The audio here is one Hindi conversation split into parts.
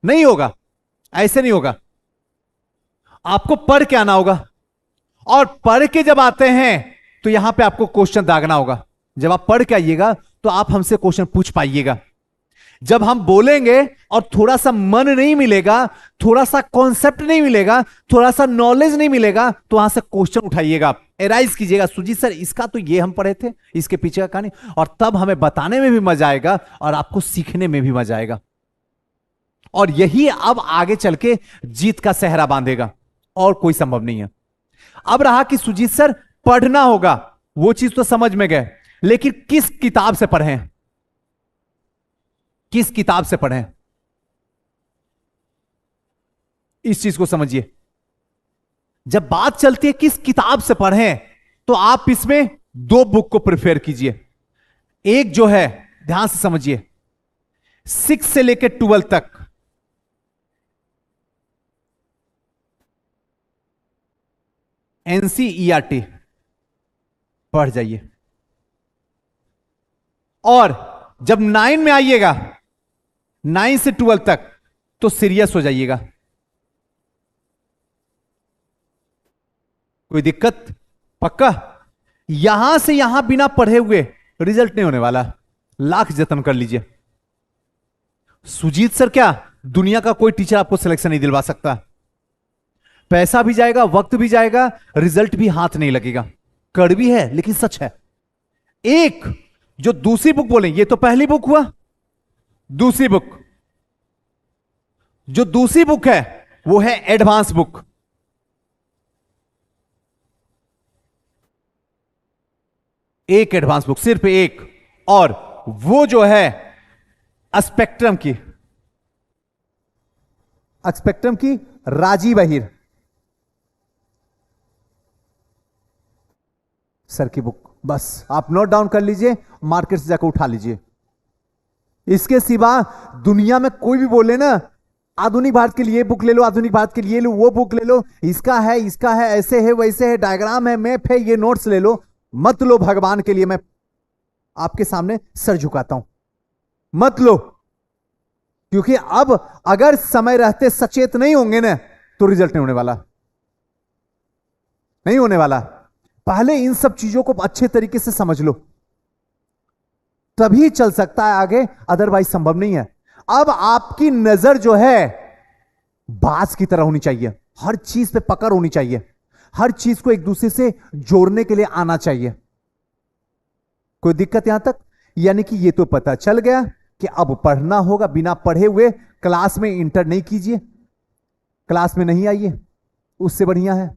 नहीं होगा, ऐसे नहीं होगा। आपको पढ़ के आना होगा, और पढ़ के जब आते हैं तो यहां पे आपको क्वेश्चन दागना होगा। जब आप पढ़ के आइएगा तो आप हमसे क्वेश्चन पूछ पाइएगा। जब हम बोलेंगे और थोड़ा सा मन नहीं मिलेगा, थोड़ा सा कॉन्सेप्ट नहीं मिलेगा, थोड़ा सा नॉलेज नहीं मिलेगा, तो वहां से क्वेश्चन उठाइएगा, आप एराइज कीजिएगा, सुजीत सर इसका तो ये हम पढ़े थे, इसके पीछे का कहानी। और तब हमें बताने में भी मजा आएगा और आपको सीखने में भी मजा आएगा। और यही अब आगे चल के जीत का सेहरा बांधेगा, और कोई संभव नहीं है। अब रहा कि सुजीत सर पढ़ना होगा, वो चीज तो समझ में गए, लेकिन किस किताब से पढ़ें, किस किताब से पढ़ें, इस चीज को समझिए। जब बात चलती है किस किताब से पढ़ें, तो आप इसमें दो बुक को प्रेफर कीजिए। एक जो है, ध्यान से समझिए, 6 से लेकर 12 तक NCERT पढ़ जाइए, और जब 9 में आइएगा, 9 से 12 तक, तो सीरियस हो जाइएगा। कोई दिक्कत? पक्का? यहां से यहां बिना पढ़े हुए रिजल्ट नहीं होने वाला, लाख जतन कर लीजिए। सुजीत सर क्या, दुनिया का कोई टीचर आपको सिलेक्शन नहीं दिलवा सकता। पैसा भी जाएगा, वक्त भी जाएगा, रिजल्ट भी हाथ नहीं लगेगा। कड़वी है लेकिन सच है। एक जो दूसरी बुक बोले, ये तो पहली बुक हुआ, दूसरी बुक, जो दूसरी बुक है वो है एडवांस बुक। एक एडवांस बुक, सिर्फ एक, और वो जो है स्पेक्ट्रम की, स्पेक्ट्रम की राजीव अहिर सर की बुक। बस आप नोट डाउन कर लीजिए, मार्केट से जाकर उठा लीजिए। इसके सिवा दुनिया में कोई भी बोले ना, आधुनिक भारत के लिए बुक ले लो, आधुनिक भारत के लिए लो, वो बुक ले लो, इसका है, इसका है, ऐसे है, वैसे है, डायग्राम है, मैप है, ये नोट्स ले लो, मत लो। भगवान के लिए मैं आपके सामने सर झुकाता हूं, मत लो। क्योंकि अब अगर समय रहते सचेत नहीं होंगे ना, तो रिजल्ट नहीं होने वाला, नहीं होने वाला। पहले इन सब चीजों को अच्छे तरीके से समझ लो, तभी चल सकता है आगे, अदरवाइज संभव नहीं है। अब आपकी नजर जो है बाज की तरह होनी चाहिए, हर चीज पे पकड़ होनी चाहिए, हर चीज को एक दूसरे से जोड़ने के लिए आना चाहिए। कोई दिक्कत यहां तक? यानी कि ये तो पता चल गया कि अब पढ़ना होगा। बिना पढ़े हुए क्लास में इंटर नहीं कीजिए, क्लास में नहीं आइए, उससे बढ़िया है।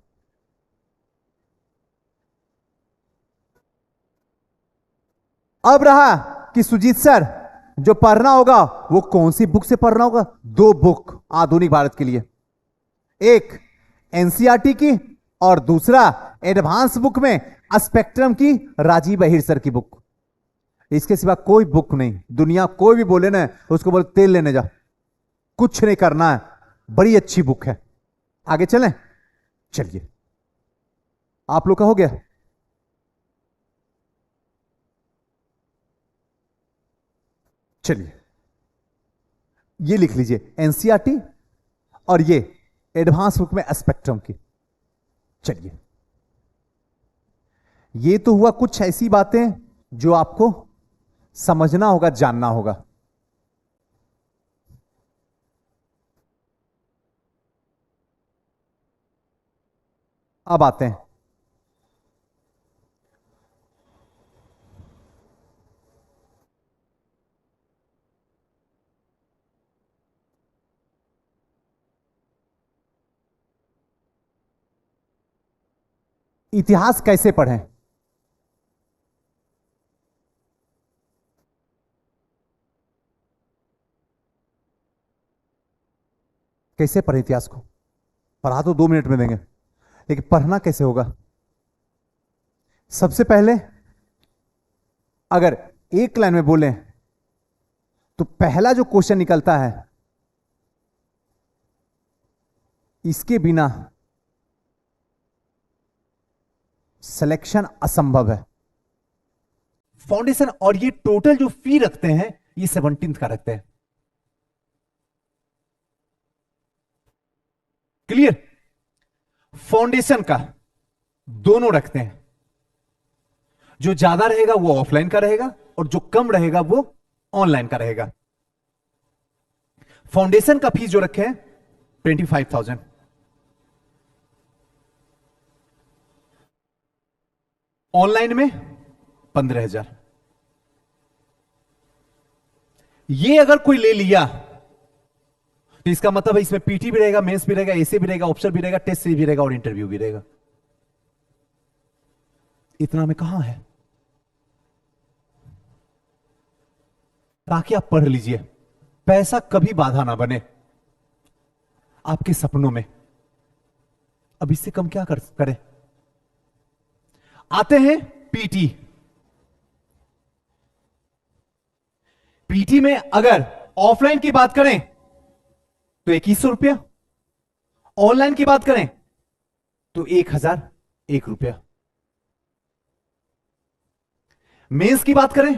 अब रहा कि सुजीत सर जो पढ़ना होगा वो कौन सी बुक से पढ़ना होगा। दो बुक आधुनिक भारत के लिए, एक एनसीईआरटी की और दूसरा एडवांस बुक में स्पेक्ट्रम की राजीव अहिर सर की बुक। इसके सिवा कोई बुक नहीं। दुनिया कोई भी बोले ना, उसको बोले तेल लेने जा, कुछ नहीं करना है, बड़ी अच्छी बुक है। आगे चलें? चलिए, आप लोग का हो गया? चलिए, ये लिख लीजिए एनसीईआरटी और ये एडवांस बुक में स्पेक्ट्रम की। चलिए, ये तो हुआ कुछ ऐसी बातें जो आपको समझना होगा, जानना होगा। अब आते हैं इतिहास कैसे पढ़ें। कैसे पढ़ें इतिहास को? पढ़ा तो 2 मिनट में देंगे, लेकिन पढ़ना कैसे होगा? सबसे पहले अगर एक लाइन में बोलें तो पहला जो क्वेश्चन निकलता है, इसके बिना सिलेक्शन असंभव है। फाउंडेशन और ये टोटल जो फी रखते हैं, ये 17th का रखते हैं। क्लियर? फाउंडेशन का दोनों रखते हैं, जो ज्यादा रहेगा वो ऑफलाइन का रहेगा और जो कम रहेगा वो ऑनलाइन का रहेगा। फाउंडेशन का फीस जो रखे हैं 25,000, ऑनलाइन में 15,000। ये अगर कोई ले लिया तो इसका मतलब है इसमें पीटी भी रहेगा, मेंस भी रहेगा, एसे भी रहेगा, ऑप्शन भी रहेगा, टेस्ट सीरीज भी रहेगा और इंटरव्यू भी रहेगा। इतना में कहां है? ताकि आप पढ़ लीजिए, पैसा कभी बाधा ना बने आपके सपनों में। अब इससे कम क्या करें? आते हैं पीटी। पीटी में अगर ऑफलाइन की बात करें तो 2100 रुपया, ऑनलाइन की बात करें तो 1,001 रुपया। मेंस की बात करें,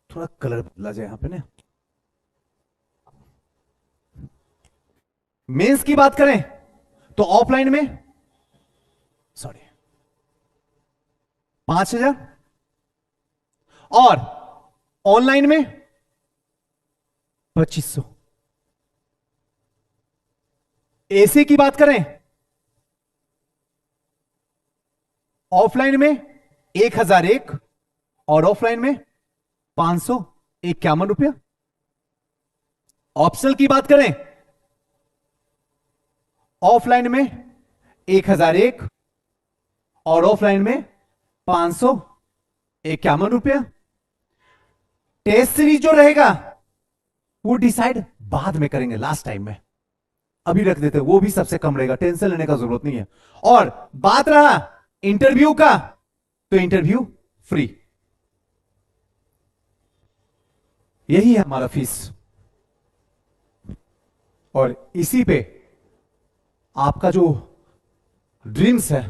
थोड़ा कलर बदला जाए यहां पे ना, मेंस की बात करें तो ऑफलाइन में 5,000 और ऑनलाइन में 2,500। एसी की बात करें ऑफलाइन में 1,001 और ऑफलाइन में 551 रुपया। ऑप्शनल की बात करें ऑफलाइन में 1,001 और ऑफलाइन में 551 रुपया। टेस्ट सीरीज जो रहेगा वो डिसाइड बाद में करेंगे, लास्ट टाइम में, अभी रख देते, वो भी सबसे कम रहेगा, टेंशन लेने का जरूरत नहीं है। और बात रहा इंटरव्यू का, तो इंटरव्यू फ्री। यही है हमारा फीस और इसी पे आपका जो ड्रीम्स है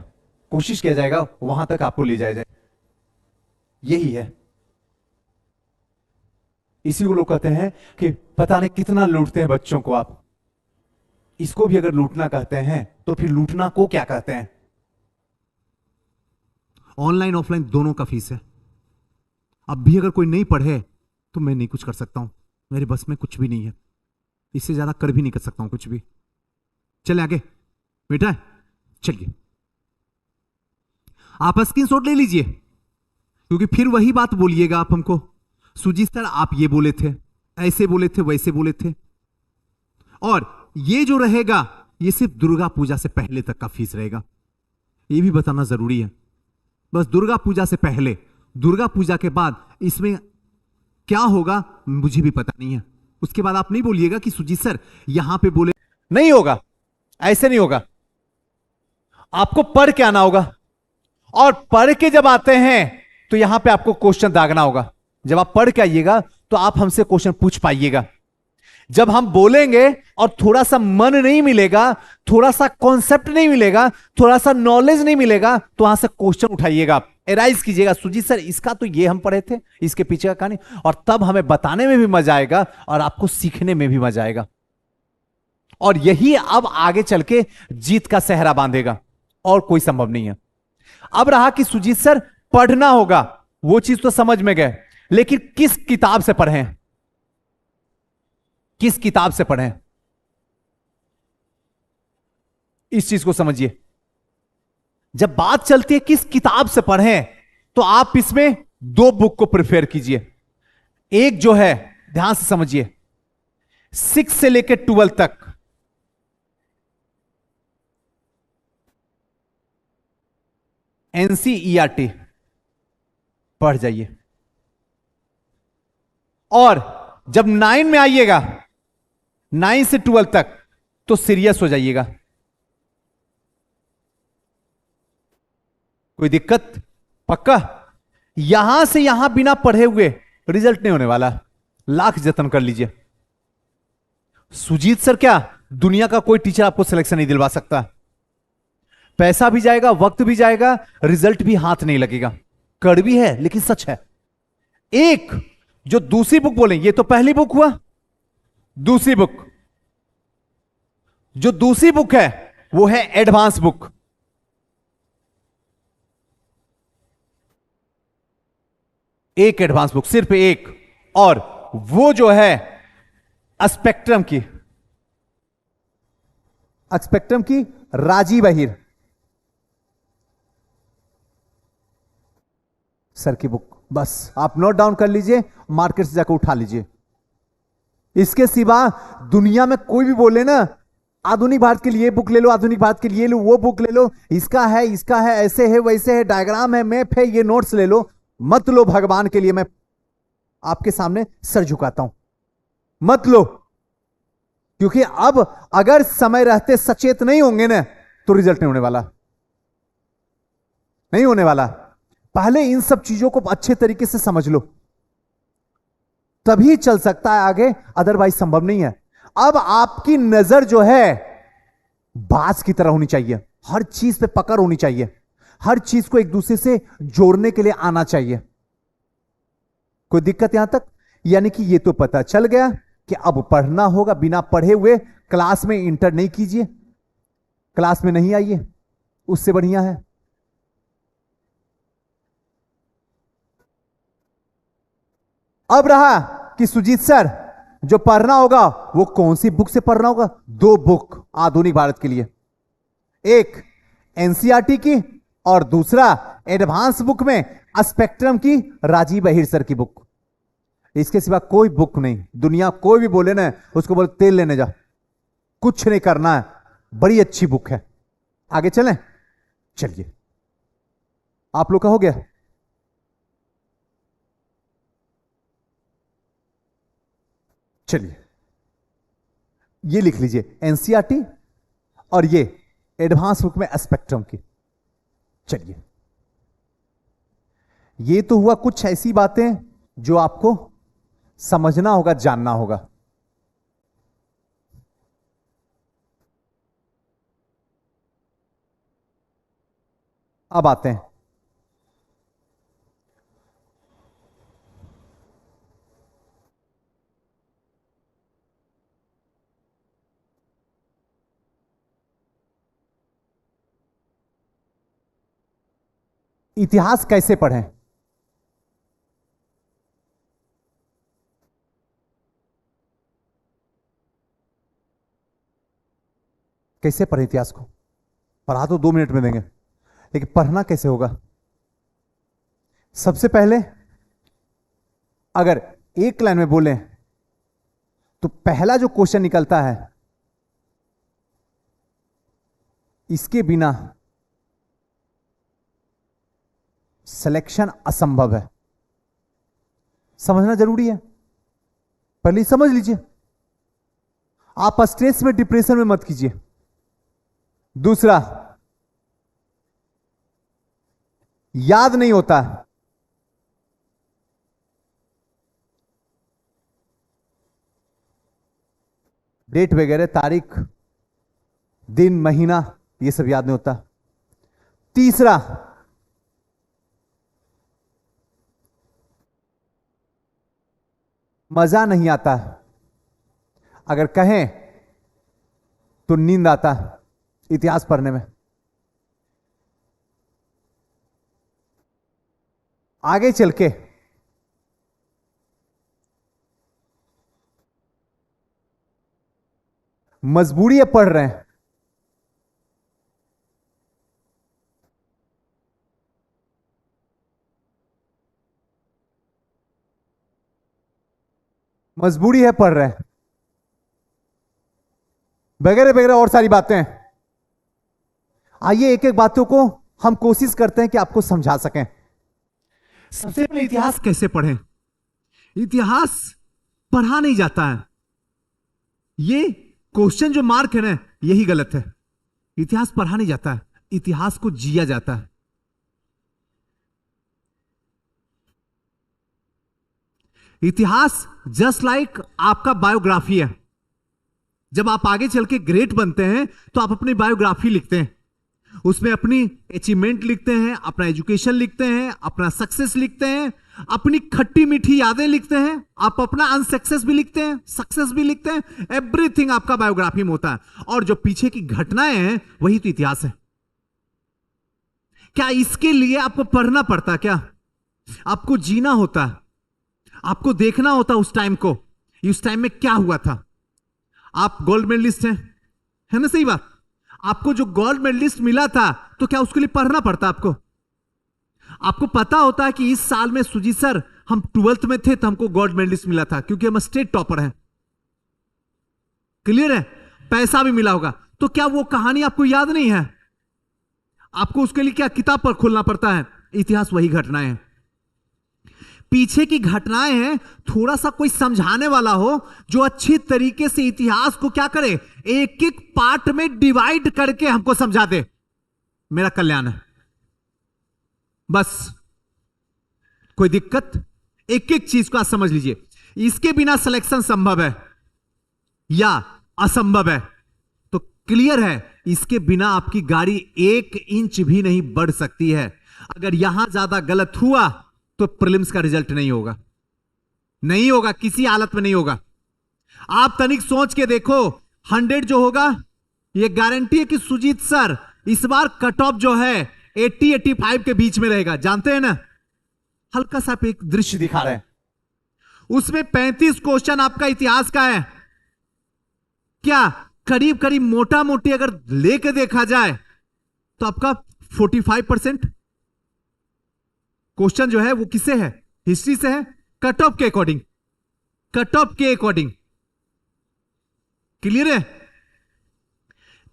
कोशिश किया जाएगा वहां तक आपको ले जाया जाए। यही है, इसी को लोग कहते हैं कि पता नहीं कितना लूटते हैं बच्चों को आप। इसको भी अगर लूटना कहते हैं तो फिर लूटना को क्या कहते हैं? ऑनलाइन ऑफलाइन दोनों का फीस है। अब भी अगर कोई नहीं पढ़े तो मैं नहीं कुछ कर सकता हूं, मेरे बस में कुछ भी नहीं है, इससे ज्यादा कर भी नहीं कर सकता हूं कुछ भी। चले आगे बेटा, चलिए आप स्क्रीनशॉट ले लीजिए, क्योंकि फिर वही बात बोलिएगा आप हमको, सुजीत सर आप ये बोले थे, ऐसे बोले थे, वैसे बोले थे। और ये जो रहेगा ये सिर्फ दुर्गा पूजा से पहले तक का फीस रहेगा, ये भी बताना जरूरी है। बस दुर्गा पूजा से पहले, दुर्गा पूजा के बाद इसमें क्या होगा मुझे भी पता नहीं है। उसके बाद आप नहीं बोलिएगा कि सुजीत सर यहां पे बोले, नहीं होगा, ऐसे नहीं होगा। आपको पढ़ के आना होगा और पढ़ के जब आते हैं तो यहां पे आपको क्वेश्चन दागना होगा। जब आप पढ़ के आइएगा तो आप हमसे क्वेश्चन पूछ पाइएगा। जब हम बोलेंगे और थोड़ा सा मन नहीं मिलेगा, थोड़ा सा कॉन्सेप्ट नहीं मिलेगा, थोड़ा सा नॉलेज नहीं मिलेगा, तो वहां से क्वेश्चन उठाइएगा, आप एराइज कीजिएगा, सुजीत सर इसका तो ये हम पढ़े थे, इसके पीछे का कहानी, और तब हमें बताने में भी मजा आएगा और आपको सीखने में भी मजा आएगा। और यही अब आगे चल के जीत का सेहरा बांधेगा, और कोई संभव नहीं है। अब रहा कि सुजीत सर पढ़ना होगा, वो चीज तो समझ में गए, लेकिन किस किताब से पढ़ें, किस किताब से पढ़ें, इस चीज को समझिए। जब बात चलती है किस किताब से पढ़ें, तो आप इसमें दो बुक को प्रिफेयर कीजिए। एक जो है, ध्यान से समझिए, 6 से लेकर 12 तक NCERT पढ़ जाइए, और जब 9 में आइएगा, 9 से 12 तक, तो सीरियस हो जाइएगा। कोई दिक्कत? पक्का? यहां से यहां बिना पढ़े हुए रिजल्ट नहीं होने वाला, लाख जतन कर लीजिए। सुजीत सर क्या, दुनिया का कोई टीचर आपको सिलेक्शन नहीं दिलवा सकता। पैसा भी जाएगा, वक्त भी जाएगा, रिजल्ट भी हाथ नहीं लगेगा। कड़वी है लेकिन सच है। एक जो दूसरी बुक बोलें, ये तो पहली बुक हुआ, दूसरी बुक, जो दूसरी बुक है वो है एडवांस बुक। एक एडवांस बुक, सिर्फ एक। और वो जो है स्पेक्ट्रम की, स्पेक्ट्रम की राजीव अहिर सर की बुक। बस आप नोट डाउन कर लीजिए, मार्केट से जाकर उठा लीजिए। इसके सिवा दुनिया में कोई भी बोले ना, आधुनिक भारत के लिए बुक ले लो, आधुनिक भारत के लिए लो, वो बुक ले लो, इसका है, ऐसे है, वैसे है, डायग्राम है, मैप है, ये नोट्स ले लो, मत लो। भगवान के लिए मैं आपके सामने सर झुकाता हूं, मत लो। क्योंकि अब अगर समय रहते सचेत नहीं होंगे ना, तो रिजल्ट नहीं होने वाला, नहीं होने वाला। पहले इन सब चीजों को अच्छे तरीके से समझ लो, तभी चल सकता है आगे, अदरवाइज संभव नहीं है। अब आपकी नजर जो है बाज की तरह होनी चाहिए, हर चीज पे पकड़ होनी चाहिए, हर चीज को एक दूसरे से जोड़ने के लिए आना चाहिए। कोई दिक्कत यहां तक? यानी कि ये तो पता चल गया कि अब पढ़ना होगा। बिना पढ़े हुए क्लास में इंटर नहीं कीजिए, क्लास में नहीं आइए, उससे बढ़िया है। अब रहा कि सुजीत सर जो पढ़ना होगा वो कौन सी बुक से पढ़ना होगा? दो बुक आधुनिक भारत के लिए, एक एनसीईआरटी की और दूसरा एडवांस बुक में स्पेक्ट्रम की राजीव अहिर सर की बुक। इसके सिवा कोई बुक नहीं। दुनिया कोई भी बोले ना, उसको बोले तेल लेने जा, कुछ नहीं करना है, बड़ी अच्छी बुक है। आगे चलें? चलिए, आप लोग का हो गया? चलिए, ये लिख लीजिए एनसीईआरटी और ये एडवांस बुक में स्पेक्ट्रम की। चलिए, ये तो हुआ कुछ ऐसी बातें जो आपको समझना होगा, जानना होगा। अब आते हैं इतिहास कैसे पढ़ें। कैसे पढ़ें इतिहास को? पढ़ा तो 2 मिनट में देंगे, लेकिन पढ़ना कैसे होगा? सबसे पहले अगर एक लाइन में बोलें तो पहला जो क्वेश्चन निकलता है, इसके बिना सिलेक्शन असंभव है। समझना जरूरी है, पहले समझ लीजिए। आप स्ट्रेस में, डिप्रेशन में मत कीजिए। दूसरा, याद नहीं होता, डेट वगैरह, तारीख, दिन, महीना, ये सब याद नहीं होता। तीसरा, मजा नहीं आता, अगर कहें तो नींद आता इतिहास पढ़ने में। आगे चल के मजबूरी है, पढ़ रहे हैं, मजबूरी है, पढ़ रहे हैं, वगैरह वगैरह और सारी बातें। आइए एक एक बातों को हम कोशिश करते हैं कि आपको समझा सकें। सबसे पहले इतिहास कैसे पढ़ें? इतिहास पढ़ा नहीं जाता है, ये क्वेश्चन जो मार्क है ना, यही गलत है। इतिहास पढ़ा नहीं जाता है, इतिहास को जिया जाता है। इतिहास जस्ट लाइक आपका बायोग्राफी है। जब आप आगे चल के ग्रेट बनते हैं तो आप अपनी बायोग्राफी लिखते हैं, उसमें अपनी अचीवमेंट लिखते हैं, अपना एजुकेशन लिखते हैं, अपना सक्सेस लिखते हैं, अपनी खट्टी मीठी यादें लिखते हैं, आप अपना अनसक्सेस भी लिखते हैं, सक्सेस भी लिखते हैं, एवरीथिंग आपका बायोग्राफी में होता है। और जो पीछे की घटनाएं हैं वही तो इतिहास है। क्या इसके लिए आपको पढ़ना पड़ता? क्या आपको जीना होता है? आपको देखना होता उस टाइम को, उस टाइम में क्या हुआ था? आप गोल्ड मेडलिस्ट हैं, है ना? सही बात। आपको जो गोल्ड मेडलिस्ट मिला था तो क्या उसके लिए पढ़ना पड़ता आपको? आपको पता होता है कि इस साल में सुजीत सर हम 12th में थे तो हमको गोल्ड मेडलिस्ट मिला था क्योंकि हम स्टेट टॉपर हैं। क्लियर है? पैसा भी मिला होगा। तो क्या वो कहानी आपको याद नहीं है? आपको उसके लिए क्या किताब पर खोलना पड़ता है? इतिहास वही घटनाएं हैं, पीछे की घटनाएं हैं। थोड़ा सा कोई समझाने वाला हो जो अच्छी तरीके से इतिहास को क्या करे, एक एक पार्ट में डिवाइड करके हमको समझा दे, मेरा कल्याण है। बस कोई दिक्कत? एक एक चीज को आप समझ लीजिए। इसके बिना सिलेक्शन संभव है या असंभव है? तो क्लियर है, इसके बिना आपकी गाड़ी 1 इंच भी नहीं बढ़ सकती है। अगर यहां ज्यादा गलत हुआ तो प्रीलिम्स का रिजल्ट नहीं होगा, नहीं होगा, किसी हालत में नहीं होगा। आप तनिक सोच के देखो, 100 जो होगा ये गारंटी है कि सुजीत सर इस बार कट ऑफ जो है 80-85 के बीच में रहेगा। जानते हैं ना? हल्का सा एक दृश्य दिखा रहे हैं, उसमें 35 क्वेश्चन आपका इतिहास का है। क्या करीब करीब मोटा मोटी अगर लेके देखा जाए तो आपका 45% क्वेश्चन जो है वो किससे है? हिस्ट्री से है, कट ऑफ के अकॉर्डिंग, कट ऑफ के अकॉर्डिंग। क्लियर है?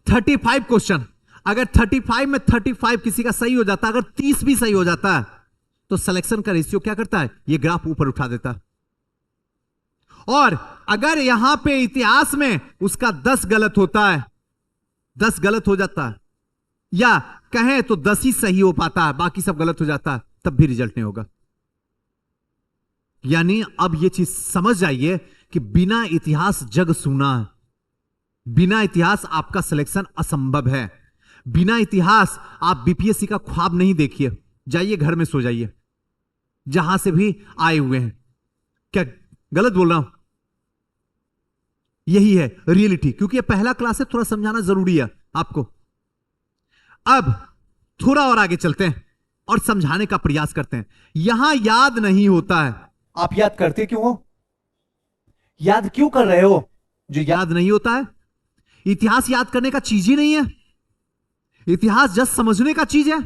35 क्वेश्चन, अगर 35 में 35 किसी का सही हो जाता, अगर 30 भी सही हो जाता है तो सिलेक्शन का रेशियो क्या करता है? ये ग्राफ ऊपर उठा देता है। और अगर यहां पे इतिहास में उसका 10 गलत होता है, 10 गलत हो जाता है, या कहें तो 10 ही सही हो पाता है, बाकी सब गलत हो जाता है, तब भी रिजल्ट नहीं होगा। यानी अब यह चीज समझ जाइए कि बिना इतिहास जग सूना है, बिना इतिहास आपका सिलेक्शन असंभव है। बिना इतिहास आप बीपीएससी का ख्वाब नहीं देखिए, जाइए घर में सो जाइए, जहां से भी आए हुए हैं। क्या गलत बोल रहा हूं? यही है रियलिटी, क्योंकि ये पहला क्लास है, थोड़ा समझाना जरूरी है आपको। अब थोड़ा और आगे चलते हैं और समझाने का प्रयास करते हैं। यहां याद नहीं होता है। आप याद करते क्यों हो? याद क्यों कर रहे हो? जो याद नहीं होता है, इतिहास याद करने का चीज ही नहीं है। इतिहास जस्ट समझने का चीज है।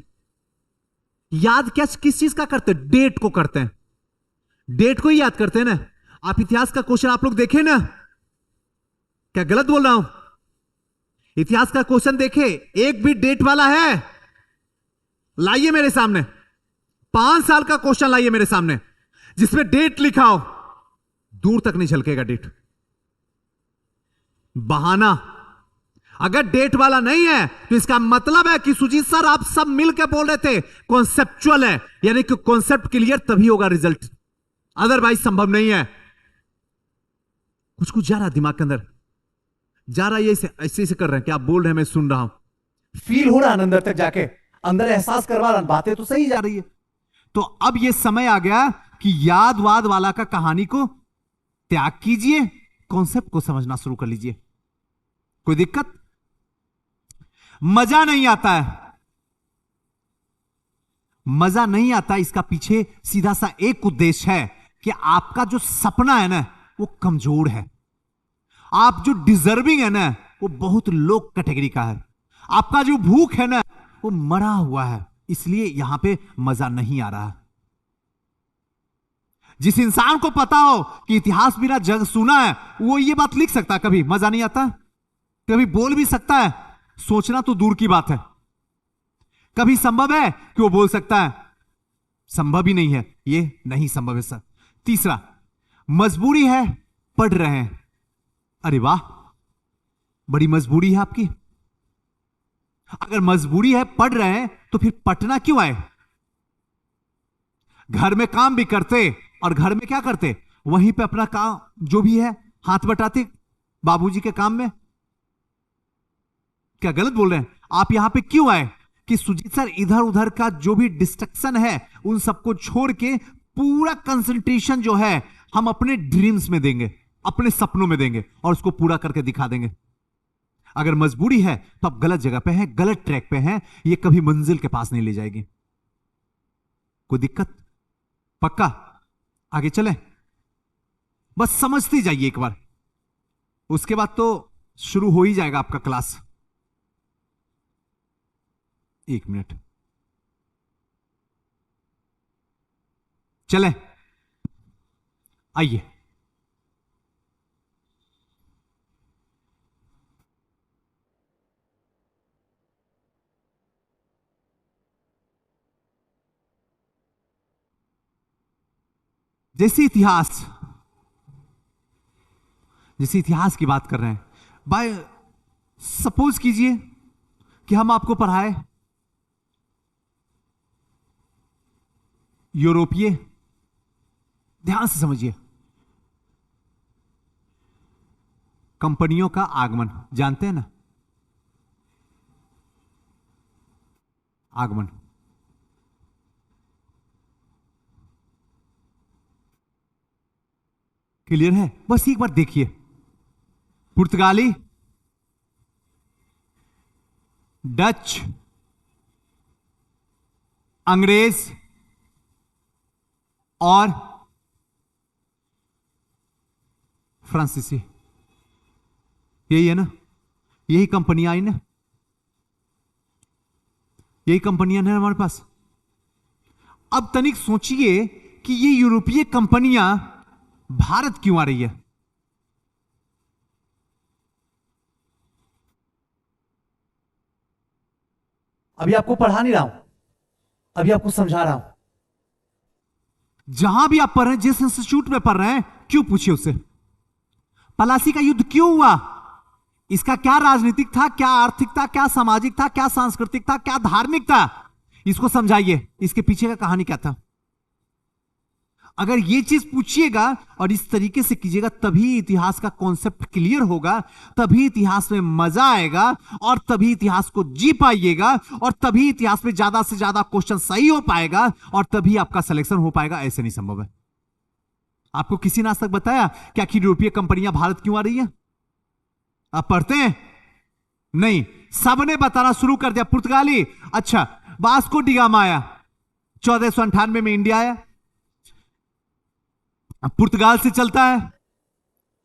याद क्या किस चीज का करते हैं? डेट को करते हैं, डेट को ही याद करते हैं ना। आप इतिहास का क्वेश्चन आप लोग देखे ना? क्या गलत बोल रहा हूं? इतिहास का क्वेश्चन देखे, एक भी डेट वाला है? लाइए मेरे सामने 5 साल का क्वेश्चन, लाइए मेरे सामने जिसमें डेट लिखा हो, दूर तक नहीं झलकेगा डेट। बहाना। अगर डेट वाला नहीं है तो इसका मतलब है कि सुजीत सर आप सब मिलकर बोल रहे थे कॉन्सेप्चुअल है, यानी कि कॉन्सेप्ट क्लियर तभी होगा रिजल्ट, अदरवाइज संभव नहीं है। कुछ कुछ जा रहा दिमाग के अंदर, जा रहा है, ऐसे ऐसे कर रहे हैं कि आप बोल रहे हैं मैं सुन रहा हूं, फील हो रहा है अंदर तक जाके, अंदर एहसास करवा रहा, बातें तो सही जा रही है। तो अब यह समय आ गया कि याद वाद वाला का कहानी को त्याग कीजिए, कॉन्सेप्ट को समझना शुरू कर लीजिए। कोई दिक्कत? मजा नहीं आता है, मजा नहीं आता, इसका पीछे सीधा सा एक उद्देश्य है कि आपका जो सपना है ना वो कमजोर है, आप जो डिजर्विंग है ना वो बहुत लो कैटेगरी का है, आपका जो भूख है ना वो मरा हुआ है, इसलिए यहां पे मजा नहीं आ रहा। जिस इंसान को पता हो कि इतिहास बिना जग सुना है वो ये बात लिख सकता है, कभी मजा नहीं आता, कभी बोल भी सकता है, सोचना तो दूर की बात है। कभी संभव है कि वो बोल सकता है? संभव ही नहीं है, ये नहीं संभव है सर। तीसरा, मजबूरी है, पढ़ रहे हैं। अरे वाह, बड़ी मजबूरी है आपकी। अगर मजबूरी है, पढ़ रहे हैं, तो फिर पटना क्यों आए? घर में काम भी करते और घर में क्या करते? वहीं पे अपना काम जो भी है हाथ बटाते बाबूजी के काम में। क्या गलत बोल रहे हैं? आप यहां पे क्यों आए? कि सुजीत सर इधर उधर का जो भी डिस्ट्रक्शन है उन सबको छोड़ के पूरा कंसंट्रेशन जो है हम अपने ड्रीम्स में देंगे, अपने सपनों में देंगे और उसको पूरा करके दिखा देंगे। अगर मजबूरी है तो आप गलत जगह पे हैं, गलत ट्रैक पे हैं, ये कभी मंजिल के पास नहीं ले जाएगी। कोई दिक्कत? पक्का आगे चलें? बस समझते जाइए एक बार, उसके बाद तो शुरू हो ही जाएगा आपका क्लास। 1 मिनट, चलें, आइए। जैसे इतिहास की बात कर रहे हैं, बाय सपोज कीजिए कि हम आपको पढ़ाए यूरोपीय, ध्यान से समझिए, कंपनियों का आगमन, जानते हैं ना, आगमन। क्लियर है? बस एक बार देखिए, पुर्तगाली, डच, अंग्रेज और फ्रांसीसी, यही है ना, यही कंपनियां आई ना, यही कंपनियां हैं हमारे पास। अब तनिक सोचिए कि ये यूरोपीय कंपनियां भारत क्यों आ रही है? अभी आपको पढ़ा नहीं रहा हूं, अभी आपको समझा रहा हूं। जहां भी आप पढ़ रहे हैं, जिस इंस्टीट्यूट में पढ़ रहे हैं, क्यों पूछिए उससे, पलासी का युद्ध क्यों हुआ? इसका क्या राजनीतिक था, क्या आर्थिक था, क्या सामाजिक था, क्या सांस्कृतिक था, क्या धार्मिक था? इसको समझाइए, इसके पीछे का कहानी क्या था। अगर ये चीज पूछिएगा और इस तरीके से कीजिएगा, तभी इतिहास का कॉन्सेप्ट क्लियर होगा, तभी इतिहास में मजा आएगा और तभी इतिहास को जी पाइएगा और तभी इतिहास में ज्यादा से ज्यादा क्वेश्चन सही हो पाएगा और तभी आपका सिलेक्शन हो पाएगा। ऐसे नहीं संभव है। आपको किसी ने आज तक बताया कि आखिर यूरोपीय कंपनियां भारत क्यों आ रही है? आप पढ़ते हैं? नहीं, सबने बताना शुरू कर दिया। पुर्तगाली, अच्छा, वास्को डी गामा आया, 1498 में इंडिया आया, पुर्तगाल से चलता है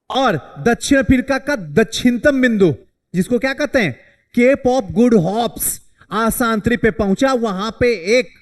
और दक्षिण अफ्रीका का दक्षिणतम बिंदु, जिसको क्या कहते हैं, केप ऑफ गुड होप्स, आसांतरी पे पहुंचा। वहां पे एक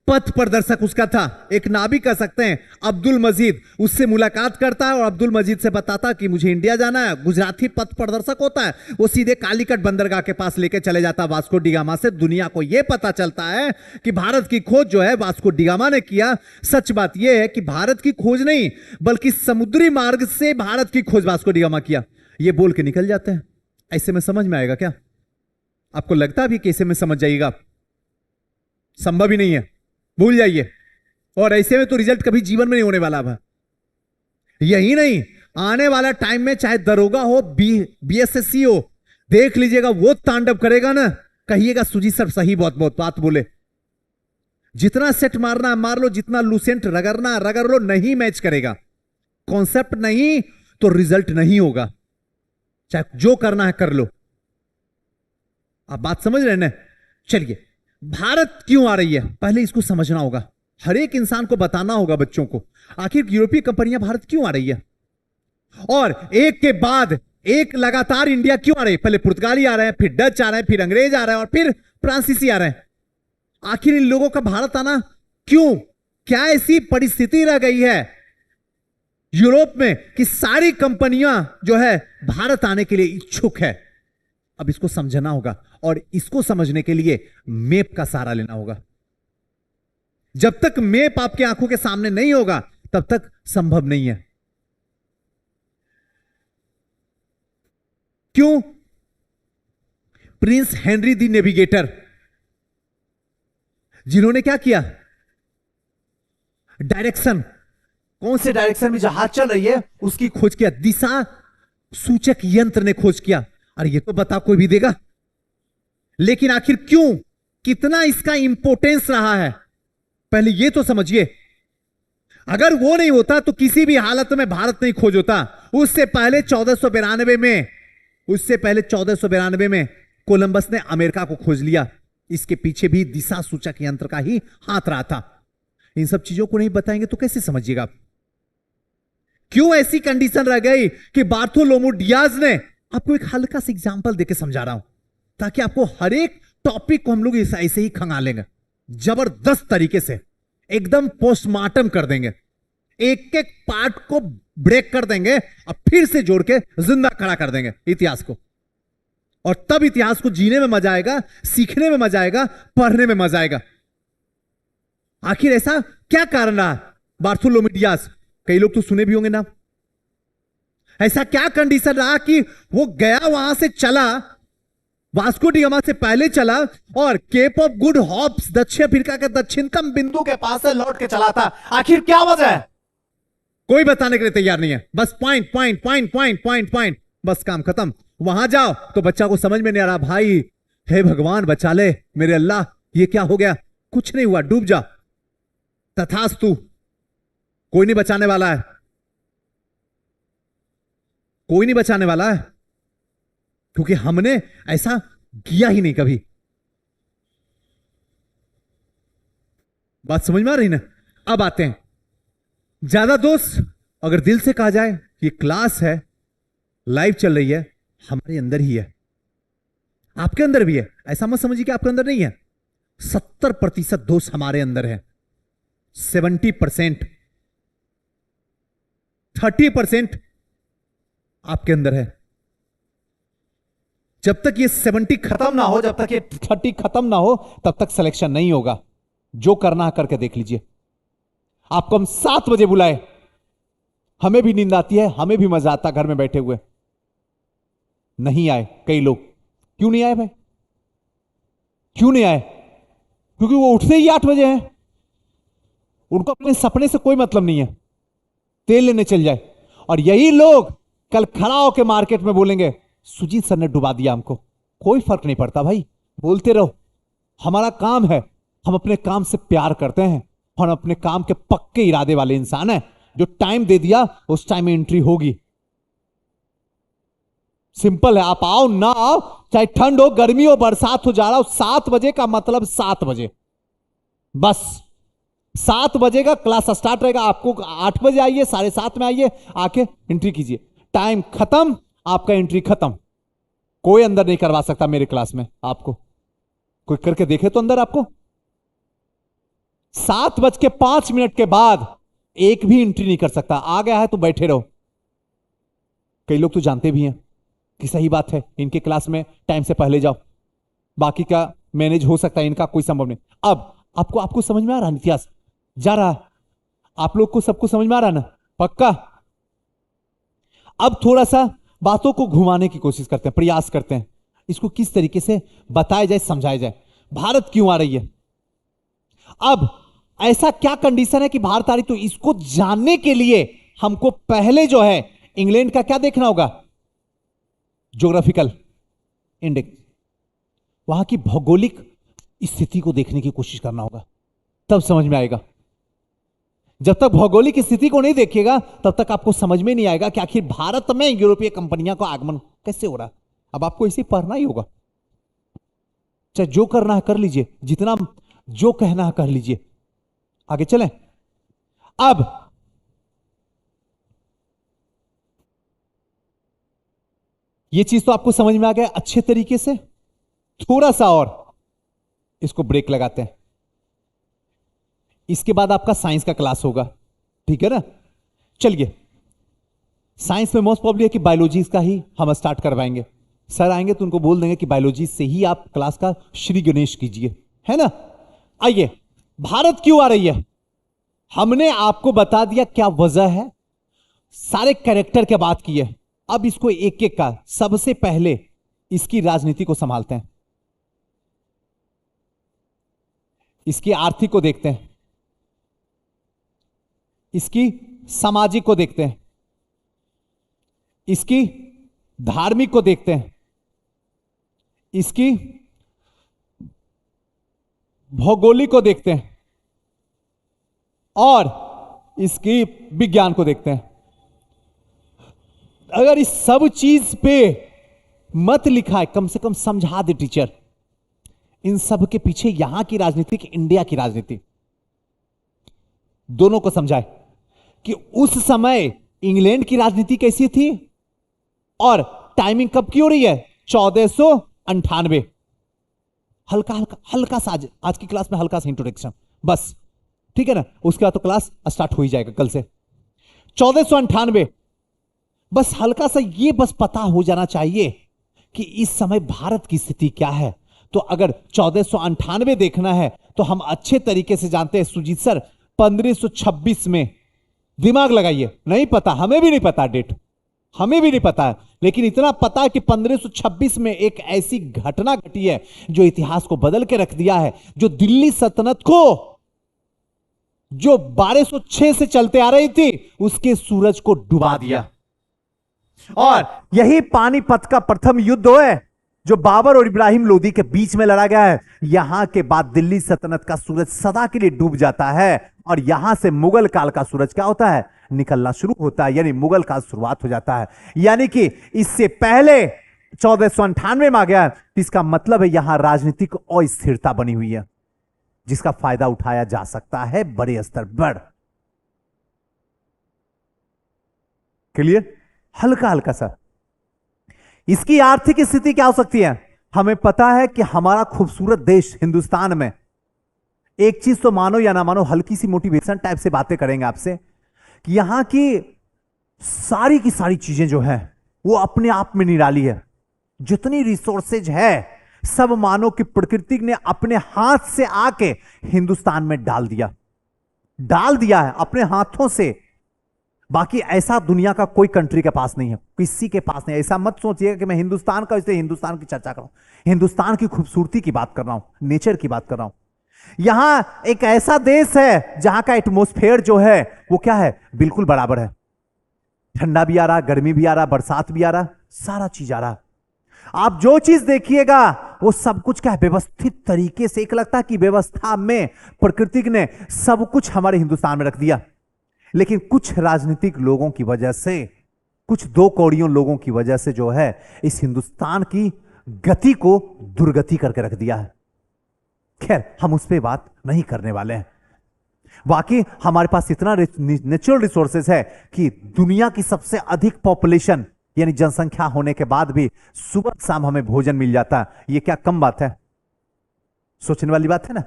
पथ प्रदर्शक उसका था, एक नाविक कह सकते हैं, अब्दुल मजीद, उससे मुलाकात करता है और अब्दुल मजीद से बताता कि मुझे इंडिया जाना है। गुजराती पथ प्रदर्शक होता है, वो सीधे कालीकट बंदरगाह के पास लेके चले जाता है वास्को डी गामा से। दुनिया को यह पता चलता है कि भारत की खोज जो है वास्को डी गामा ने किया। सच बात यह है कि भारत की खोज नहीं, बल्कि समुद्री मार्ग से भारत की खोज वास्को डी गामा किया। ये बोल के निकल जाते हैं। ऐसे में समझ में आएगा क्या? आपको लगता भी कैसे में समझ जाइएगा? संभव ही नहीं है, भूल जाइए। और ऐसे में तो रिजल्ट कभी जीवन में नहीं होने वाला है। यही नहीं, आने वाला टाइम में चाहे दरोगा हो, बीएसएससी हो, देख लीजिएगा वो तांडव करेगा ना, कहिएगा सुजी सर सही बहुत बहुत बात बोले। जितना सेट मारना मार लो, जितना लूसेंट रगड़ना रगड़ लो, नहीं मैच करेगा। कॉन्सेप्ट नहीं तो रिजल्ट नहीं होगा, चाहे जो करना है कर लो। आप बात समझ रहे हैं ना? चलिए, भारत क्यों आ रही है, पहले इसको समझना होगा। हर एक इंसान को बताना होगा, बच्चों को, आखिर यूरोपीय कंपनियां भारत क्यों आ रही है और एक के बाद एक लगातार इंडिया क्यों आ रही है। पहले पुर्तगाली आ रहे हैं, फिर डच आ रहे हैं, फिर अंग्रेज आ रहे हैं और फिर फ्रांसीसी आ रहे हैं। आखिर इन लोगों का भारत आना क्यों? क्या ऐसी परिस्थिति रह गई है यूरोप में कि सारी कंपनियां जो है भारत आने के लिए इच्छुक है? अब इसको समझना होगा और इसको समझने के लिए मैप का सहारा लेना होगा। जब तक मैप आपकी आंखों के सामने नहीं होगा तब तक संभव नहीं है। क्यों? प्रिंस हेनरी द नेविगेटर, जिन्होंने क्या किया, डायरेक्शन, कौन से डायरेक्शन में जहाज चल रही है उसकी खोज किया। दिशा सूचक यंत्र ने खोज किया। अरे ये तो बता कोई भी देगा, लेकिन आखिर क्यों, कितना इसका इंपोर्टेंस रहा है, पहले ये तो समझिए, अगर वो नहीं होता तो किसी भी हालत में भारत नहीं खोज होता। उससे पहले 1492 में कोलंबस ने अमेरिका को खोज लिया। इसके पीछे भी दिशा सूचक यंत्र का ही हाथ रहा था। इन सब चीजों को नहीं बताएंगे तो कैसे समझिएगा आप? क्यों ऐसी कंडीशन रह गई कि बार्थोलोमू डियाज ने, आपको एक हल्का सा एग्जांपल देके समझा रहा हूं ताकि आपको हर एक टॉपिक को हम लोग ऐसे ही खंगालेंगे, जबरदस्त तरीके से एकदम पोस्टमार्टम कर देंगे, एक एक पार्ट को ब्रेक कर देंगे और फिर से जोड़ के जिंदा खड़ा कर देंगे इतिहास को। और तब इतिहास को जीने में मजा आएगा, सीखने में मजा आएगा, पढ़ने में मजा आएगा। आखिर ऐसा क्या कारण रहा बार्थोलोमू डियाज? कई लोग तो सुने भी होंगे ना। ऐसा क्या कंडीशन रहा कि वो गया, वहां से चला, वास्को डी गामा से पहले चला और केप ऑफ गुड होप्स दक्षिण अफ्रीका के दक्षिणतम बिंदु के पास से लौट के चला था? आखिर क्या वजह है? कोई बताने के लिए तैयार नहीं है। बस point point point point point point, बस काम खत्म। वहां जाओ तो बच्चा को समझ में नहीं आ रहा, भाई हे भगवान बचा ले, मेरे अल्लाह ये क्या हो गया? कुछ नहीं हुआ, डूब जा, तथास्तु। कोई नहीं बचाने वाला है, कोई नहीं बचाने वाला है, क्योंकि हमने ऐसा किया ही नहीं कभी। बात समझ में आ रही ना? अब आते हैं ज्यादा दोस्त, अगर दिल से कहा जाए ये क्लास है, लाइव चल रही है, हमारे अंदर ही है, आपके अंदर भी है। ऐसा मत समझिए कि आपके अंदर नहीं है। 70% दोष हमारे अंदर है, 70%, 30% आपके अंदर है। जब तक ये 70 खत्म ना हो, जब तक ये 30 खत्म ना हो, तब तक सिलेक्शन नहीं होगा। जो करना है करके देख लीजिए। आपको हम 7 बजे बुलाए, हमें भी नींद आती है, हमें भी मजा आता घर में बैठे हुए, नहीं आए कई लोग। क्यों नहीं आए भाई? क्यों नहीं आए? क्योंकि वो उठते ही 8 बजे हैं, उनको अपने सपने से कोई मतलब नहीं है, तेल लेने चल जाए। और यही लोग कल खड़ा होकर मार्केट में बोलेंगे सुजीत सर ने डुबा दिया हमको। कोई फर्क नहीं पड़ता भाई, बोलते रहो, हमारा काम है, हम अपने काम से प्यार करते हैं, हम अपने काम के पक्के इरादे वाले इंसान हैं। जो टाइम दे दिया उस टाइम में एंट्री होगी। सिंपल है, आप आओ ना आओ, चाहे ठंड हो, गर्मी हो, बरसात हो, जा रहा हो, 7 बजे का मतलब 7 बजे, बस 7 बजे का क्लास स्टार्ट रहेगा। आपको 8 बजे आइए, 7:30 में आइए, आके एंट्री कीजिए। टाइम खत्म, आपका एंट्री खत्म। कोई अंदर नहीं करवा सकता मेरे क्लास में आपको। कोई करके देखे तो अंदर आपको। 7:05 के बाद एक भी एंट्री नहीं कर सकता। आ गया है तो बैठे रहो। कई लोग तो जानते भी हैं कि सही बात है, इनके क्लास में टाइम से पहले जाओ, बाकी का मैनेज हो सकता है, इनका कोई संभव नहीं। अब आपको समझ में आ रहा है इतिहास? जा रहा, आप लोग को सबको समझ में आ रहा ना? पक्का? अब थोड़ा सा बातों को घुमाने की कोशिश करते हैं, प्रयास करते हैं, इसको किस तरीके से बताया जाए, समझाया जाए। भारत क्यों आ रही है? अब ऐसा क्या कंडीशन है कि भारत आ रही? तो इसको जानने के लिए हमको पहले जो है इंग्लैंड का क्या देखना होगा? ज्योग्राफिकल इंडेक्स, वहां की भौगोलिक स्थिति को देखने की कोशिश करना होगा, तब समझ में आएगा। जब तक भौगोलिक स्थिति को नहीं देखिएगा तब तक आपको समझ में नहीं आएगा कि आखिर भारत में यूरोपीय कंपनियों का आगमन कैसे हो रहा है। अब आपको इसे पढ़ना ही होगा, चाहे जो करना है कर लीजिए, जितना जो कहना है कर लीजिए। आगे चलें। अब ये चीज तो आपको समझ में आ गया अच्छे तरीके से। थोड़ा सा और इसको ब्रेक लगाते हैं, इसके बाद आपका साइंस का क्लास होगा, ठीक है ना? चलिए, साइंस में मोस्ट प्रॉब्ली है कि बायोलॉजी का ही हम स्टार्ट करवाएंगे। सर आएंगे तो उनको बोल देंगे कि बायोलॉजी से ही आप क्लास का श्री गणेश कीजिए, है ना? आइए, भारत क्यों आ रही है? हमने आपको बता दिया क्या वजह है, सारे कैरेक्टर के बात की है। अब इसको एक एक का, सबसे पहले इसकी राजनीति को संभालते हैं, इसकी आर्थिक को देखते हैं, इसकी सामाजिक को देखते हैं, इसकी धार्मिक को देखते हैं, इसकी भौगोलिक को देखते हैं, और इसकी विज्ञान को देखते हैं। अगर इस सब चीज पे मत लिखा है, कम से कम समझा दे टीचर, इन सब के पीछे यहां की राजनीति कि इंडिया की राजनीति, दोनों को समझाए कि उस समय इंग्लैंड की राजनीति कैसी थी और टाइमिंग कब की हो रही है, 1498। हल्का हल्का हल्का सा आज की क्लास में हल्का सा इंट्रोडक्शन बस, ठीक है ना, उसके बाद तो क्लास स्टार्ट हो ही जाएगा कल से। 1498, बस हल्का सा ये बस पता हो जाना चाहिए कि इस समय भारत की स्थिति क्या है। तो अगर 1498 देखना है तो हम अच्छे तरीके से जानते हैं सुजीत सर 1526 में, दिमाग लगाइए, नहीं पता, हमें भी नहीं पता डेट, हमें भी नहीं पता है, लेकिन इतना पता है कि 1526 में एक ऐसी घटना घटी है जो इतिहास को बदल के रख दिया है, जो दिल्ली सल्तनत को, जो 1206 से चलते आ रही थी, उसके सूरज को डुबा दिया। और यही पानीपत का प्रथम युद्ध है जो बाबर और इब्राहिम लोदी के बीच में लड़ा गया है। यहां के बाद दिल्ली सल्तनत का सूरज सदा के लिए डूब जाता है और यहां से मुगल काल का सूरज क्या होता है, निकलना शुरू होता है, यानी मुगल काल शुरुआत हो जाता है। यानी कि इससे पहले 1498 में आ गया, इसका मतलब है यहां राजनीतिक अस्थिरता बनी हुई है जिसका फायदा उठाया जा सकता है बड़े स्तर पर। क्लियर? हल्का हल्का सा। इसकी आर्थिक स्थिति क्या हो सकती है, हमें पता है कि हमारा खूबसूरत देश हिंदुस्तान में, एक चीज तो मानो या ना मानो, हल्की सी मोटिवेशन टाइप से बातें करेंगे आपसे कि यहां की सारी चीजें जो है वो अपने आप में निराली है। जितनी रिसोर्सेज है सब मानो कि प्रकृति ने अपने हाथ से आके हिंदुस्तान में डाल दिया है अपने हाथों से। बाकी ऐसा दुनिया का कोई कंट्री के पास नहीं है, किसी के पास नहीं। ऐसा मत सोचिएगा कि मैं हिंदुस्तान का, इसलिए हिंदुस्तान की चर्चा कर रहा हूं, हिंदुस्तान की खूबसूरती की बात कर रहा हूं, नेचर की बात कर रहा हूं। यहां एक ऐसा देश है जहां का एटमॉस्फेयर जो है वो क्या है, बिल्कुल बराबर है। ठंडा भी आ रहा, गर्मी भी आ रहा, बरसात भी आ रहा, सारा चीज आ रहा। आप जो चीज देखिएगा वो सब कुछ क्या है, व्यवस्थित तरीके से। एक लगता है कि व्यवस्था में प्रकृति ने सब कुछ हमारे हिंदुस्तान में रख दिया, लेकिन कुछ राजनीतिक लोगों की वजह से, कुछ दो कौड़ियों लोगों की वजह से जो है इस हिंदुस्तान की गति को दुर्गति करके रख दिया है। खैर, हम उस पर बात नहीं करने वाले हैं। बाकी हमारे पास इतना नेचुरल रिसोर्सेज है कि दुनिया की सबसे अधिक पॉपुलेशन यानी जनसंख्या होने के बाद भी सुबह शाम हमें भोजन मिल जाता है। ये क्या कम बात है? सोचने वाली बात है ना।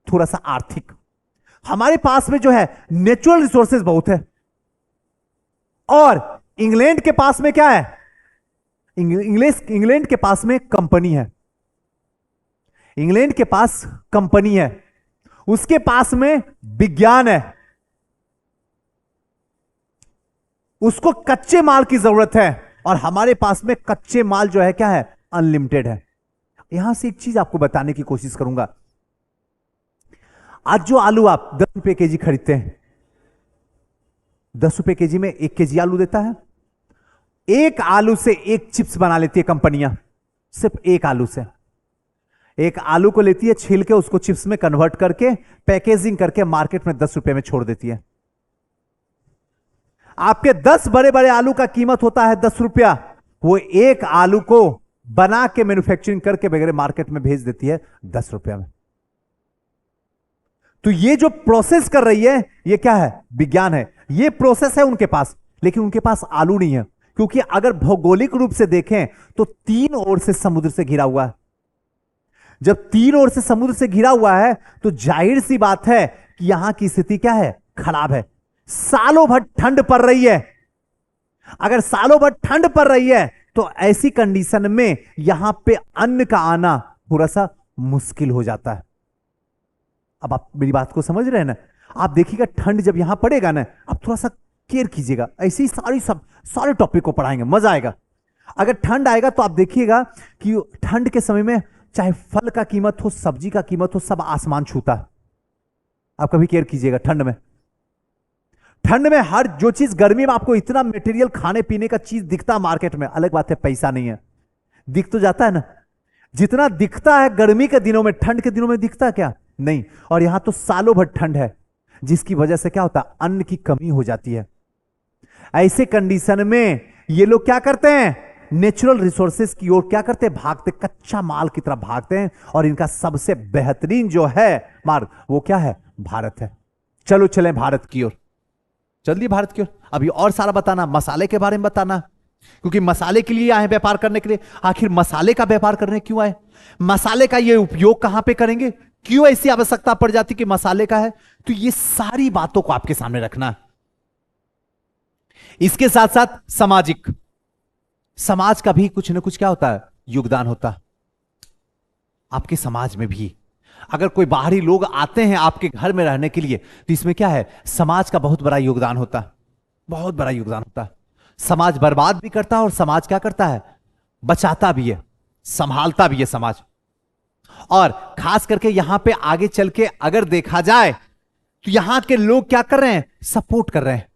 थोड़ा सा आर्थिक, हमारे पास में जो है नेचुरल रिसोर्सेज बहुत है। और इंग्लैंड के पास में क्या है, इंग्लैंड के पास में कंपनी है, इंग्लैंड के पास कंपनी है, उसके पास में विज्ञान है, उसको कच्चे माल की जरूरत है, और हमारे पास में कच्चे माल जो है क्या है, अनलिमिटेड है। यहां से एक चीज आपको बताने की कोशिश करूंगा। आज जो आलू आप 10 रुपए केजी खरीदते हैं, 10 रुपए केजी में 1 केजी आलू देता है। एक आलू से एक चिप्स बना लेती है कंपनियां, सिर्फ एक आलू से। एक आलू को लेती है, छील के उसको चिप्स में कन्वर्ट करके पैकेजिंग करके मार्केट में 10 रुपए में छोड़ देती है। आपके 10 बड़े बड़े आलू का कीमत होता है 10 रुपया, वो एक आलू को बना के मैन्युफैक्चरिंग करके वगैरह मार्केट में भेज देती है 10 रुपया में। तो ये जो प्रोसेस कर रही है ये क्या है, विज्ञान है। ये प्रोसेस है उनके पास, लेकिन उनके पास आलू नहीं है, क्योंकि अगर भौगोलिक रूप से देखें तो 3 ओर से समुद्र से घिरा हुआ है। जब 3 ओर से समुद्र से घिरा हुआ है तो जाहिर सी बात है कि यहां की स्थिति क्या है, खराब है। सालों भर ठंड पड़ रही है। अगर सालों भर ठंड पड़ रही है तो ऐसी कंडीशन में यहां पे अन्न का आना थोड़ा सा मुश्किल हो जाता है। अब आप मेरी बात को समझ रहे हैं ना। आप देखिएगा ठंड जब यहां पड़ेगा ना, आप थोड़ा सा केयर कीजिएगा। ऐसे ही सारे टॉपिक को पढ़ाएंगे, मजा आएगा। अगर ठंड आएगा तो आप देखिएगा कि ठंड के समय में चाहे फल का कीमत हो, सब्जी का कीमत हो, सब आसमान छूता है। आप कभी केयर कीजिएगा ठंड में। ठंड में हर जो चीज, गर्मी में आपको इतना मटेरियल खाने पीने का चीज दिखता मार्केट में, अलग बात है पैसा नहीं है, दिख तो जाता है ना। जितना दिखता है गर्मी के दिनों में, ठंड के दिनों में दिखता क्या नहीं। और यहां तो सालों भर ठंड है। जिसकी वजह से क्या होता है, अन्न की कमी हो जाती है। ऐसे कंडीशन में ये लोग क्या करते हैं, नेचुरल रिसोर्सेज की ओर क्या करते हैं, भागते, कच्चा माल की तरफ भागते हैं। और इनका सबसे बेहतरीन जो है मार्ग वो क्या है, भारत है। चलो चलें भारत की ओर, जल्दी भारत की ओर। अभी और सारा बताना, मसाले के बारे में बताना, क्योंकि मसाले के लिए आए व्यापार करने के लिए। आखिर मसाले का व्यापार करने क्यों आए, मसाले का ये उपयोग कहां पे करेंगे, क्यों ऐसी आवश्यकता पड़ जाती कि मसाले का है। तो ये सारी बातों को आपके सामने रखना। इसके साथ साथ सामाजिक, समाज का भी कुछ ना कुछ क्या होता है, योगदान होता है। आपके समाज में भी अगर कोई बाहरी लोग आते हैं आपके घर में रहने के लिए, तो इसमें क्या है, समाज का बहुत बड़ा योगदान होता है, बहुत बड़ा योगदान होता है। समाज बर्बाद भी करता है और समाज क्या करता है, बचाता भी है, संभालता भी है समाज। और खास करके यहां पे आगे चल के अगर देखा जाए तो यहां के लोग क्या कर रहे हैं, सपोर्ट कर रहे हैं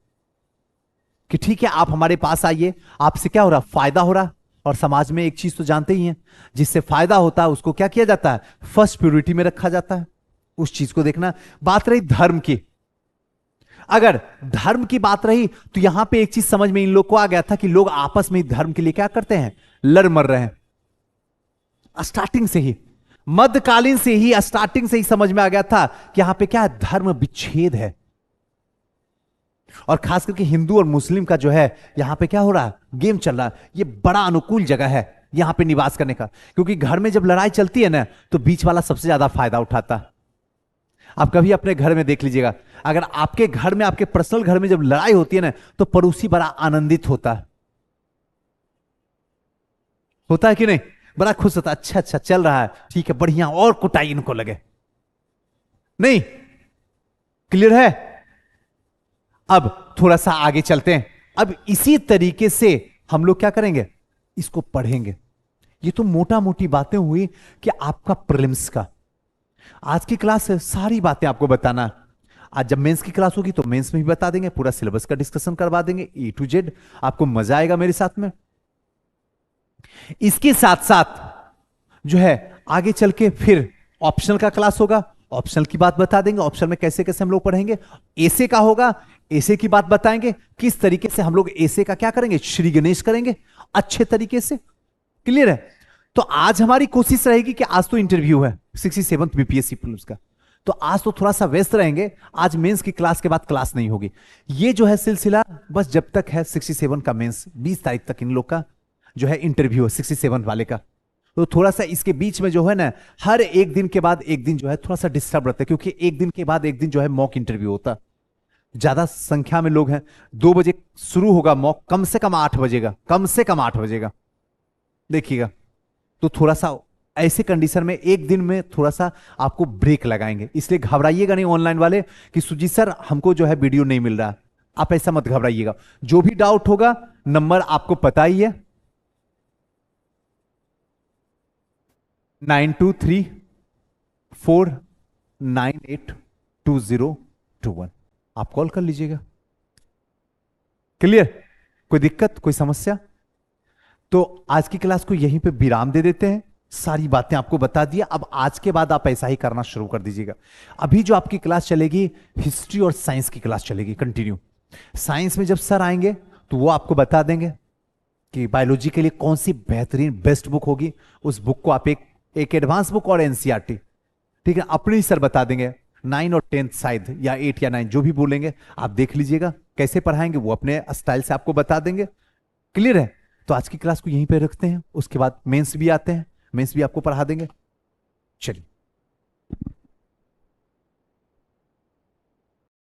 कि ठीक है आप हमारे पास आइए, आपसे क्या हो रहा, फायदा हो रहा। और समाज में एक चीज तो जानते ही हैं, जिससे फायदा होता है उसको क्या किया जाता है, फर्स्ट प्योरिटी में रखा जाता है, उस चीज को देखना। बात रही धर्म की, अगर धर्म की बात रही तो यहां पे एक चीज समझ में इन लोग को आ गया था कि लोग आपस में धर्म के लिए क्या करते हैं, लड़ मर रहे हैं। स्टार्टिंग से ही, मध्यकालीन से ही, स्टार्टिंग से ही समझ में आ गया था कि यहां पे क्या है, धर्म विच्छेद है। और खास करके हिंदू और मुस्लिम का जो है यहां पे क्या हो रहा है, गेम चल रहा है। ये बड़ा अनुकूल जगह है यहां पे निवास करने का, क्योंकि घर में जब लड़ाई चलती है ना तो बीच वाला सबसे ज्यादा फायदा उठाता है। आप कभी अपने घर में देख लीजिएगा, अगर आपके घर में, आपके पर्सनल घर में जब लड़ाई होती है ना तो पड़ोसी बड़ा आनंदित होता है कि नहीं, बड़ा खुश होता है, अच्छा अच्छा चल रहा है, ठीक है बढ़िया, और कुटाई इनको लगे। नहीं, क्लियर है। अब थोड़ा सा आगे चलते हैं। अब इसी तरीके से हम लोग क्या करेंगे, इसको पढ़ेंगे। ये तो मोटा मोटी बातें हुई कि आपका प्रीलिम्स का, आज की क्लास है सारी बातें आपको बताना। आज जब मेंस की क्लास होगी तो मेंस में भी बता देंगे, पूरा सिलेबस का डिस्कशन करवा देंगे ए टू जेड, आपको मजा आएगा मेरे साथ में। इसके साथ साथ जो है आगे चल के फिर ऑप्शनल का क्लास होगा, ऑप्शनल की बात बता देंगे, ऑप्शनल में कैसे कैसे हम लोग पढ़ेंगे। एसे का होगा, एसे की बात बताएंगे, किस तरीके से हम लोग एसे का क्या करेंगे, श्री गणेश करेंगे अच्छे तरीके से। क्लियर है। तो आज हमारी कोशिश रहेगी कि आज तो इंटरव्यू है 67th बीपीएससी प्रीलिम्स का, तो आज तो थोड़ा सा व्यस्त रहेंगे। आज मेंस की क्लास के बाद क्लास नहीं होगी। ये जो है सिलसिला बस जब तक है 67 का मेंस, 20 तारीख तक इन लोग का जो है इंटरव्यू है 67 वाले का। तो थोड़ा सा इसके बीच में जो है ना, हर एक दिन के बाद एक दिन जो है थोड़ा सा डिस्टर्ब रहता है, क्योंकि एक दिन के बाद एक दिन जो है मॉक इंटरव्यू होता, ज्यादा संख्या में लोग हैं। 2 बजे शुरू होगा मॉक, कम से कम 8 बजेगा, कम से कम 8 बजेगा, देखिएगा। तो थोड़ा सा ऐसे कंडीशन में एक दिन में थोड़ा सा आपको ब्रेक लगाएंगे, इसलिए घबराइएगा नहीं ऑनलाइन वाले कि सुजीत सर हमको जो है वीडियो नहीं मिल रहा। आप ऐसा मत घबराइएगा, जो भी डाउट होगा नंबर आपको पता ही है, 9234982021, आप कॉल कर लीजिएगा। क्लियर, कोई दिक्कत, कोई समस्या? तो आज की क्लास को यहीं पे विराम दे देते हैं। सारी बातें आपको बता दिया, अब आज के बाद आप ऐसा ही करना शुरू कर दीजिएगा। अभी जो आपकी क्लास चलेगी हिस्ट्री और साइंस की क्लास चलेगी कंटिन्यू। साइंस में जब सर आएंगे तो वो आपको बता देंगे कि बायोलॉजी के लिए कौन सी बेहतरीन बेस्ट बुक होगी। उस बुक को आप एक एडवांस बुक और एनसीईआरटी, ठीक है, अपने ही सर बता देंगे। 9 और 10 शायद, या 8 या 9 जो भी बोलेंगे आप देख लीजिएगा, कैसे पढ़ाएंगे वो अपने स्टाइल से आपको बता देंगे। क्लियर है। तो आज की क्लास को यहीं पे रखते हैं, उसके बाद मेंस भी आते हैं, मेंस भी आपको पढ़ा देंगे। चलिए।